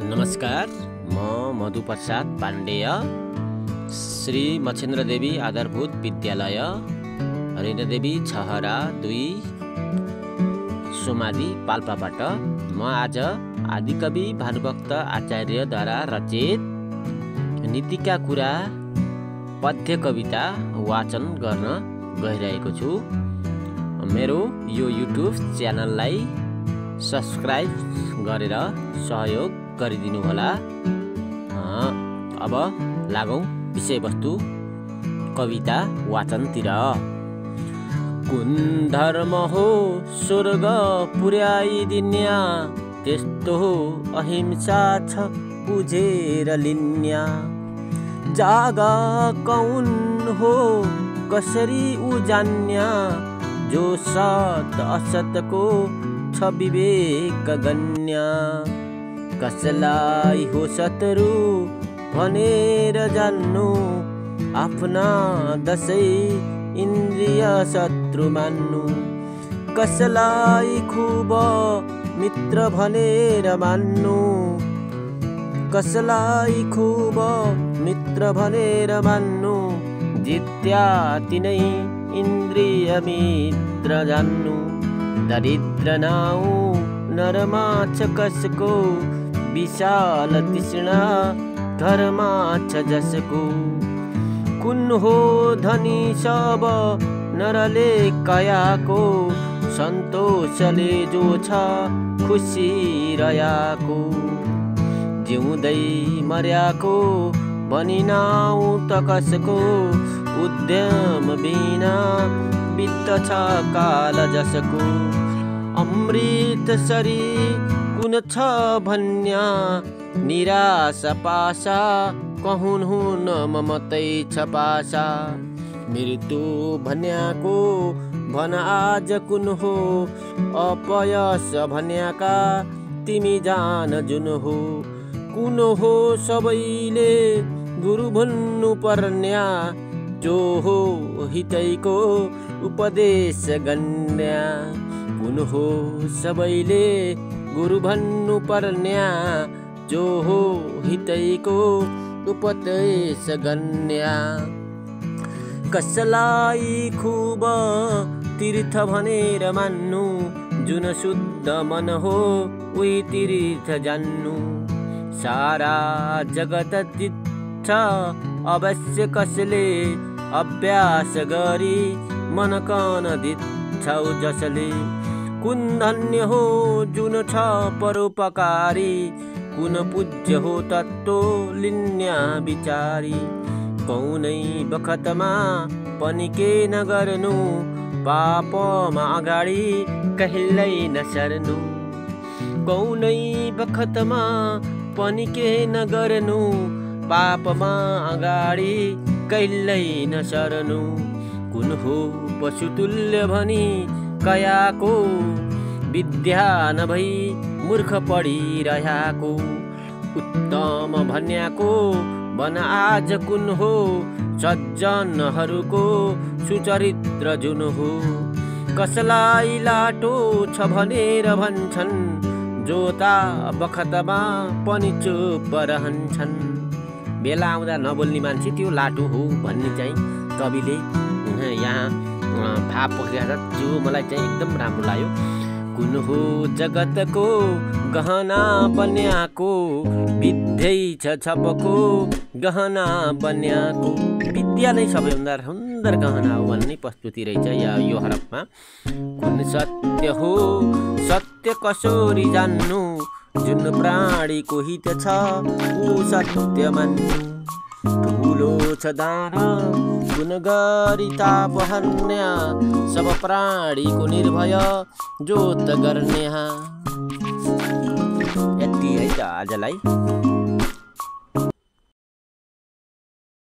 नमस्कार, म मधुप्रसाद पाण्डेय श्री मच्छिन्द्रदेवी आधारभूत विद्यालय रेणादेवी छहरा 2 सोमादी पाल्पाबाट म आज आदिकवि भानुभक्त आचार्यद्वारा रचित नीतिका कुरा पद्य कविता वाचन गर्न गइरहेको छु। मेरो यो युट्युब च्यानललाई सब्स्क्राइब गरेर सहयोग गरिदिनु होला। अब लागौं विषयवस्तु कविता वाचनतिर। कुन धर्म हो स्वर्ग पुर्याइदिन्या, त्यस्तो हो अहिंसा छ बुझेर लिन्या। जागा कौन हो कसरी उजान्या, जो सत असतको छ विवेक गन्या। कसलाई हो शत्रु भनेर जान्नु, आफ्ना दशै इन्द्रिय शत्रु मान्नु। कसलाई खुब मित्र भनेर मान्नु, कसलाई खुब मित्र भनेर मान्नु। जित्या तिनै इन्द्रिय मित्र जान्नु। दरिद्र नाउ नरमा छ कसको, विशाल तृष्णा घरमा छ जसको। कुन हो धनी सब नरले कयाको, सन्तोषले जो छ खुसी रयाको। जिउँदै मर्याको भनिनाउ त कसको, उद्यम बिना बित्छ काल जसको। अमृत सरी कुन छ भन्या, निराशा पासा कहुन हुन ममतै छ पासा। मृत्यु भन्याको भन आज कुन हो, अपयस भन्याका तिमी जान जुन हो। कुन हो सबैले गुरु भन्नु पर्न्या, जो हो हितैको उपदेश गन्या। कुन हो सबैले गुरु भन्नु पर्न्या, जो हो हितैको उपदेश गन्या। कसलाई खुब तीर्थ भनेर मान्नु, जुन शुद्ध मन हो उही तीर्थ जान्नु। सारा जगत दिन्छ अवश्य कसले, अभ्यास गरी मन कन दिन्छौ जसले। कुन धन्य हो जुन छ परोपकारी, कुन पूज्य हो तत्तो लिन्या विचारी। कौनै बखतमा पनि के नगर्नु, पापमा अगाडि कहिल्यै नसर्नु। कौनै बखतमा पनि के नगर्नु, पापमा अगाडि कहिल्यै नसर्नु। कुन हो पशुतुल्य भनी कयाको, विद्या नभई मूर्ख पढिरहेको। उत्तम भन्याको भन आज कुन हो, सज्जनहरूको सुचरित्र जुन हो। कसलाई लाटो छ भनेर भन्छन्, जोता बखतमा पनि चुप रहन्छन्। बेला आउँदा नबोल्ने मान्छे त्यो लाटो हो भन्ने चाहिँ कविले यहाँ भाव पोखिरहेको छ, जो मलाई चाहिँ एकदम राम्रो लाग्यो। कुन हो जगतको गहना बन्याको, विद्यै छ सबको गहना बन्याको। विद्या नै सबैभन्दा सुन्दर गहना हो भन्ने प्रस्तुति रहेछ यो हरफमा। कुन सत्य हो सत्य कसरी जान्नु, जुन प्राणीको हित छ ऊ सत्य मान्नु। ठुलो छ दाना कुन गरी ताप हर्न्या, सब प्राणीको निर्भय जोत गर्न्या। यति है त आजलाई।